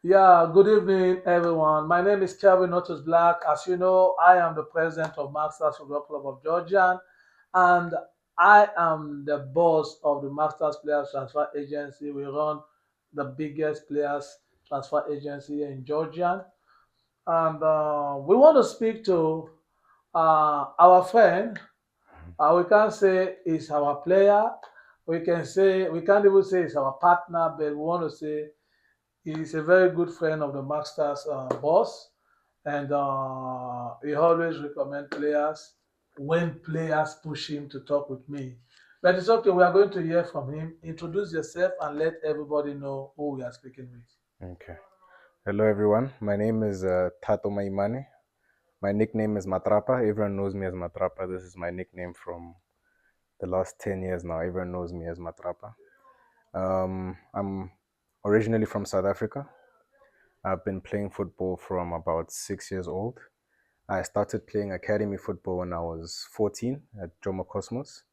Yeah, good evening, everyone. My name is Kelvin, not as Black. As you know, I am the president of Masters Football Club of Georgia, and I am the boss of the Masters Players Transfer Agency. We run the biggest players transfer agency in Georgia, and we want to speak to our friend. We can't say he's our player. We can't even say he's our partner, but we want to say he's a very good friend of the Masters boss, and he always recommend players when players push him to talk with me. But it's okay. We are going to hear from him. Introduce yourself and let everybody know who we are speaking with. Okay. Hello, everyone. My name is Tato Maimane. My nickname is Matrapa. Everyone knows me as Matrapa. This is my nickname from the last 10 years now. Everyone knows me as Matrapa. I'm originally from South Africa. I've been playing football from about 6 years old. I started playing academy football when I was 14 at Jomo Cosmos.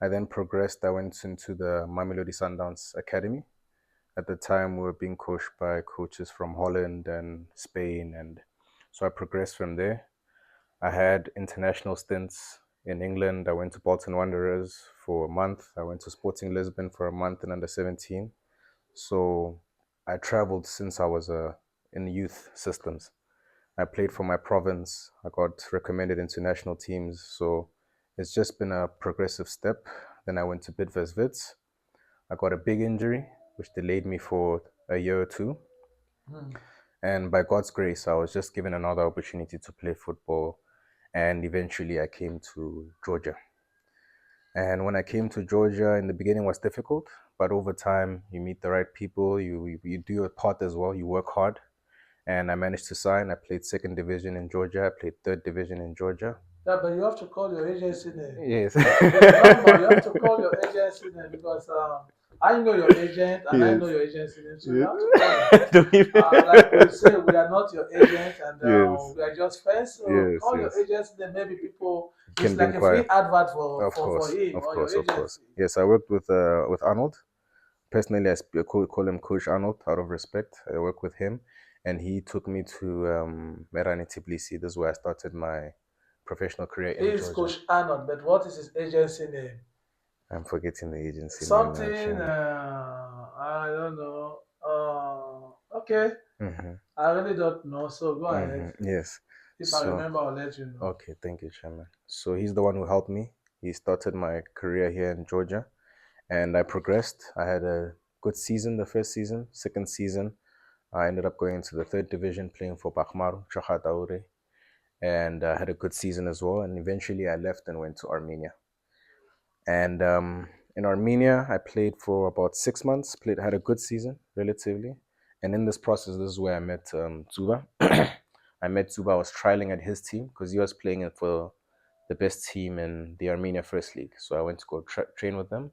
I then progressed. I went into the Mamelodi Sundowns Academy. At the time, we were being coached by coaches from Holland and Spain, and so I progressed from there. I had international stints in England. I went to Bolton Wanderers for a month. I went to Sporting Lisbon for a month in under 17. So I traveled since I was in youth systems. I played for my province. I got recommended into national teams. So it's just been a progressive step. Then I went to Bidvest Wits. I got a big injury, which delayed me for a year or two. Hmm. And by God's grace, I was just given another opportunity to play football. And eventually I came to Georgia. And when I came to Georgia, in the beginning was difficult, but over time you meet the right people, you do your part as well, you work hard. And I managed to sign. I played second division in Georgia. I played third division in Georgia. Yeah, but you have to call your agency name. Yes. The number, you have to call your agency name because I know your agent and I Yes. know your agency name, so you Yes. have to call it. Don't even- Like we say, we are not your agent and yes. we are just friends. So Yes. call your Yes. agency name. Maybe people, it's Can be like a free inquired. advert for Of for course. him Of or your course. Of course. agency. Yes, I worked with Arnold. Personally, call him Coach Arnold out of respect. I work with him, and he took me to Merani Tbilisi. This is where I started my professional career He in is Georgia. Coach Arnold, but what is his agency name? I'm forgetting the agency name now, Something, Chairman. I don't know. Okay, Mm-hmm. I really don't know. So go ahead. Mm-hmm. Yes. If I So, remember, I'll let you know. okay, thank you, Chairman. So he's the one who helped me. He started my career here in Georgia, and I progressed. I had a good season the first season. Second season, I ended up going into the third division, playing for Bakhmaru, Chakha, and had a good season as well. And eventually, I left and went to Armenia. And in Armenia, I played for about 6 months. Had a good season relatively. And in this process, this is where I met Zuba. I met Zuba. I was trialing at his team because he was playing it for the best team in the Armenia First League. So I went to go train with them.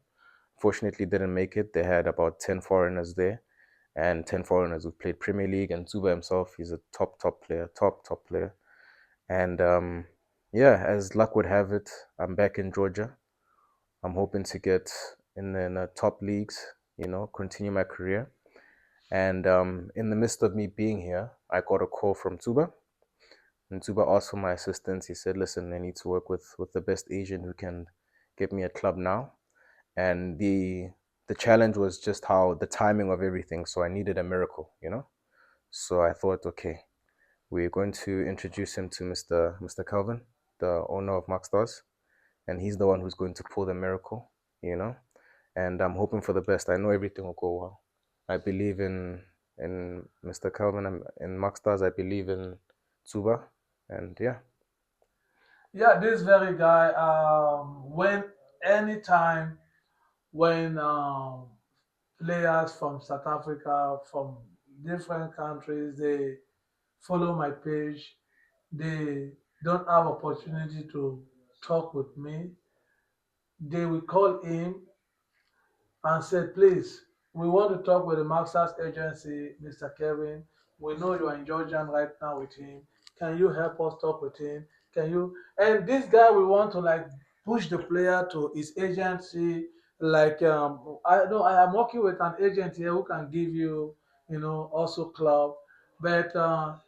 Fortunately, didn't make it. They had about 10 foreigners there, and 10 foreigners who played Premier League. And Zuba himself, he's a top player, top player. And yeah, as luck would have it, I'm back in Georgia. I'm hoping to get in the top leagues, continue my career. And in the midst of me being here, I got a call from Tuba. And Tuba asked for my assistance. He said, listen, I need to work with the best Asian who can get me a club now. And the challenge was just how the timing of everything. So I needed a miracle. So I thought, okay, we're going to introduce him to Mr. Kelvin, the owner of Maxstars, and he's the one who's going to pull the miracle, you know. And I'm hoping for the best. I know everything will go well. I believe in Mr. Kelvin and in Maxstars. I believe in Tsuba, and yeah. Yeah, this very guy. When anytime when players from South Africa, from different countries, they follow my page, they don't have opportunity to talk with me. They will call him and said, please, we want to talk with the Masters agency, Mr. Kevin. We know you are in Georgia right now with him. Can you help us talk with him? Can you? And this guy, we want to like push the player to his agency. Like, I know I am working with an agent here who can give you also club. But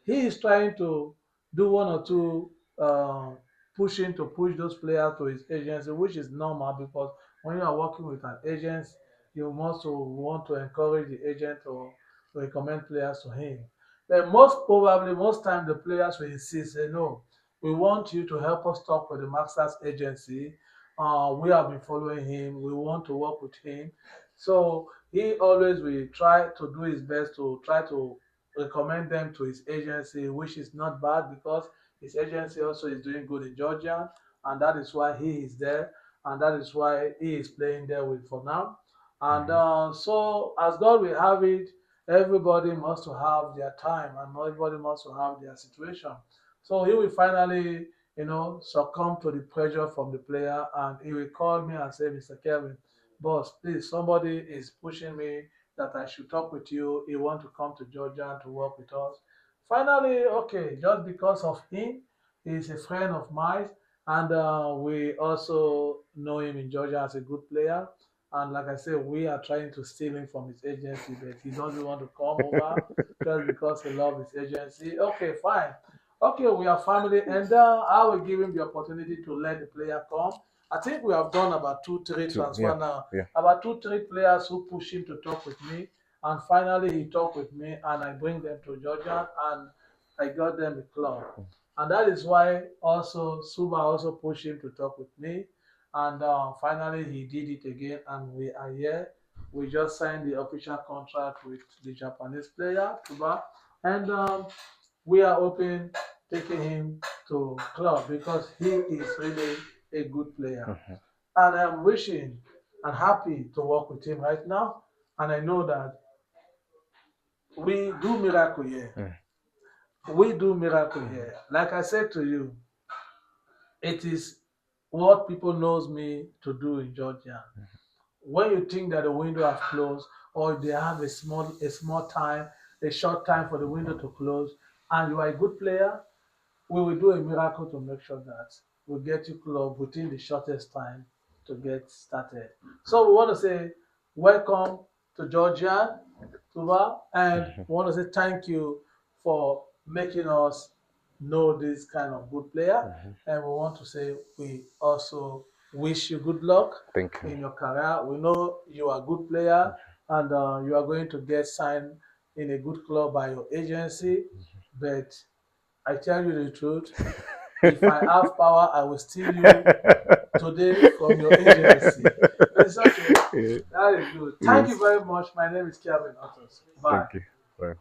he is trying to do one or two uh, pushing to push those players to his agency, which is normal because when you are working with an agent, you must want to encourage the agent to recommend players to him. But most probably, most time the players will insist, say, no, we want you to help us talk with the Masters agency. We have been following him. We want to work with him. So he always will try to do his best to try to recommend them to his agency, which is not bad because his agency also is doing good in Georgia, and that is why he is there, and that is why he is playing there with for now. And Mhm. so, as God will have it, everybody must to have their time, and everybody must to have their situation. So he will finally, succumb to the pressure from the player, and he will call me and say, "Mr. Kelvin, boss, please, somebody is pushing me that I should talk with you. He want to come to Georgia to work with us." Finally, okay, just because of him, he's a friend of mine, and we also know him in Georgia as a good player. And like I said, we are trying to steal him from his agency, but he doesn't want to come over just because he loves his agency. Okay, fine. Okay, we are family, and I will give him the opportunity to let the player come. I think we have done about two, three Two, yeah, transfer now. yeah. About two, three players who push him to talk with me, and finally he talked with me, and I bring them to Georgia, and I got them a club. And that is why also Suba also pushed him to talk with me, and finally he did it again, and we are here. We just signed the official contract with the Japanese player Tuba, and we are open taking him to club because he is really a good player. Mhm. And I'm wishing and happy to work with him right now. And I know that we do miracle here. Mm. We do miracle Mhm. here. Like I said to you, it is what people knows me to do in Georgia. When you think that the window has closed or they have a small time, a short time for the window to close, and you are a good player, we will do a miracle to make sure that we get you club within the shortest time to get started. So we want to say welcome to Georgia, Tuba, and Mhm. we want to say thank you for making us know this kind of good player. Mhm. And we want to say we also wish you good luck Thank you. in your career. We know you are a good player and you are going to get signed in a good club by your agency. But I tell you the truth, if I have power, I will steal you today from your agency. It's okay. Yeah. That is good. Thank you Yes. very much. My name is Kelvin Otters. Bye. Thank you. Bye.